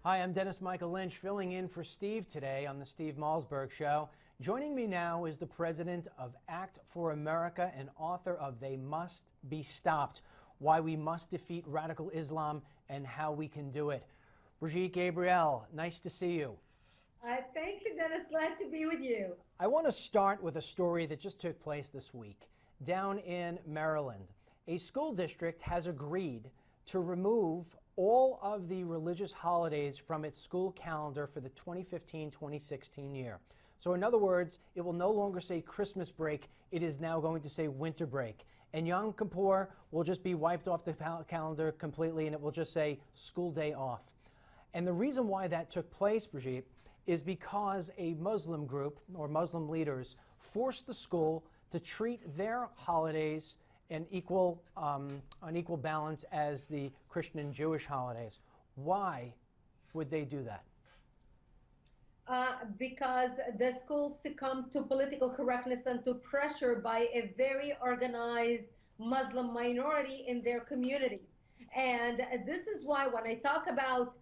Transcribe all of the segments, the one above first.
Hi, I'm Dennis Michael Lynch, filling in for Steve today on the Steve Malzberg Show. Joining me now is the president of Act for America and author of They Must Be Stopped, Why We Must Defeat Radical Islam and How We Can Do It. Brigitte Gabriel, nice to see you. Thank you, Dennis. Glad to be with you. I want to start with a story that just took place this week. Down in Maryland, a school district has agreed to remove all of the religious holidays from its school calendar for the 2015-2016 year. So in other words, it will no longer say Christmas break, it is now going to say winter break. And Yom Kippur will just be wiped off the calendar completely, and it will just say school day off. And the reason why that took place, Brigitte, is because a Muslim group or Muslim leaders forced the school to treat their holidays on equal balance as the Christian and Jewish holidays. Why would they do that? Because the schools succumb to political correctness and to pressure by a very organized Muslim minority in their communities. And this is why when I talk about,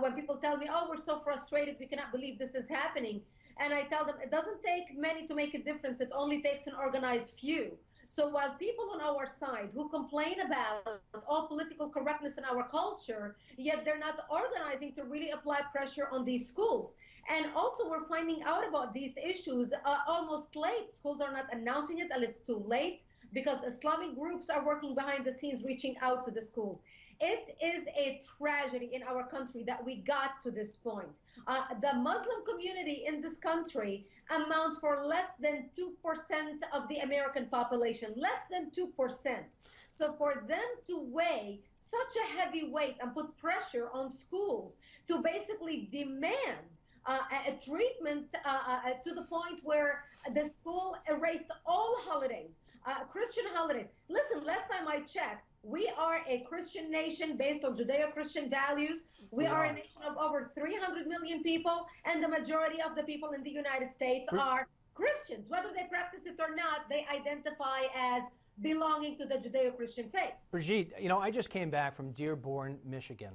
when people tell me, oh, we're so frustrated, we cannot believe this is happening. And I tell them, it doesn't take many to make a difference. It only takes an organized few. So while people on our side who complain about all political correctness in our culture, yet they're not organizing to really apply pressure on these schools. And also we're finding out about these issues almost late. Schools are not announcing it until it's too late because Islamic groups are working behind the scenes, reaching out to the schools. It is a tragedy in our country that we got to this point. The Muslim community in this country amounts for less than 2% of the American population, less than 2%. So for them to weigh such a heavy weight and put pressure on schools to basically demand a treatment to the point where the school erased all holidays, Christian holidays. Listen, last time I checked, we are a Christian nation based on Judeo-Christian values. We are a nation of over 300 million people, and the majority of the people in the United States are Christians. Whether they practice it or not, they identify as belonging to the Judeo-Christian faith. Brigitte, you know, I just came back from Dearborn, Michigan,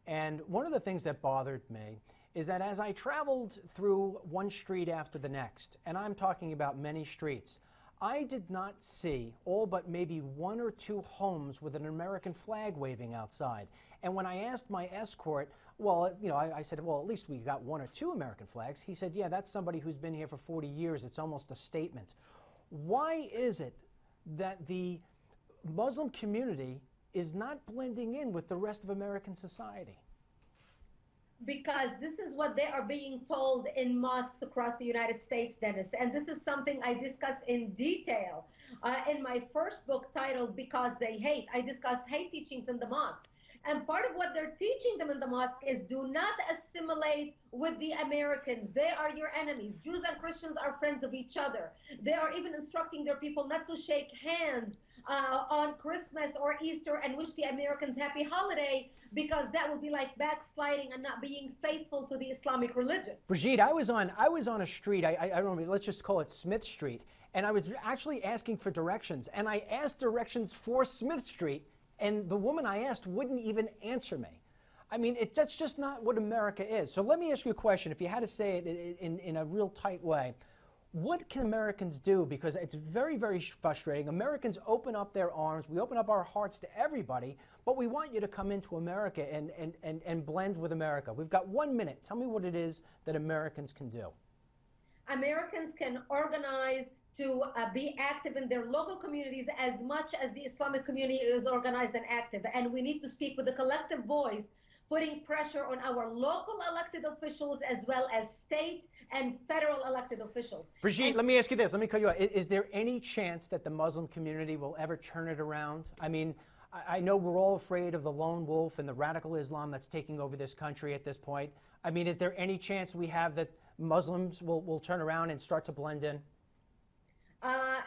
and one of the things that bothered me is that as I traveled through one street after the next, and I'm talking about many streets, I did not see all but maybe one or two homes with an American flag waving outside. And when I asked my escort, well, you know, I said, well, at least we got one or two American flags. He said, yeah, that's somebody who's been here for 40 years. It's almost a statement. Why is it that the Muslim community is not blending in with the rest of American society? Because this is what they are being told in mosques across the United States, Dennis. And this is something I discuss in detail in my first book titled Because They Hate. I discuss hate teachings in the mosque. And part of what they're teaching them in the mosque is do not assimilate with the Americans. They are your enemies. Jews and Christians are friends of each other. They are even instructing their people not to shake hands on Christmas or Easter and wish the Americans happy holiday, because that will be like backsliding and not being faithful to the Islamic religion. Brigitte, I was on a street, I don't know, let's just call it Smith Street, and I was actually asking for directions, and I asked directions for Smith Street, and the woman I asked wouldn't even answer me. I mean, that's just not what America is. So let me ask you a question. If you had to say it in a real tight way, what can Americans do? Because it's very, very frustrating. Americans open up their arms. We open up our hearts to everybody, but we want you to come into America and blend with America. We've got 1 minute. Tell me what it is that Americans can do. Americans can organize to be active in their local communities as much as the Islamic community is organized and active. And we need to speak with a collective voice, putting pressure on our local elected officials as well as state and federal elected officials. Brigitte, let me ask you this. Let me cut you off. Is there any chance that the Muslim community will ever turn it around? I mean, I know we're all afraid of the lone wolf and the radical Islam that's taking over this country at this point. I mean, is there any chance we have that Muslims will turn around and start to blend in?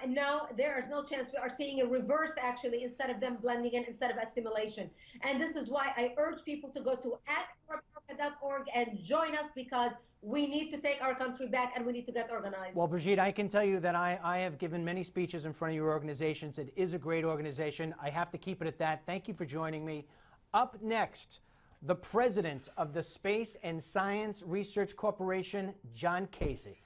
No, there is no chance. We are seeing a reverse, actually, instead of them blending in, instead of assimilation. And this is why I urge people to go to actforamerica.org and join us, because we need to take our country back and we need to get organized. Well, Brigitte, I can tell you that I have given many speeches in front of your organizations. It is a great organization. I have to keep it at that. Thank you for joining me. Up next, the president of the Space and Science Research Corporation, John Casey.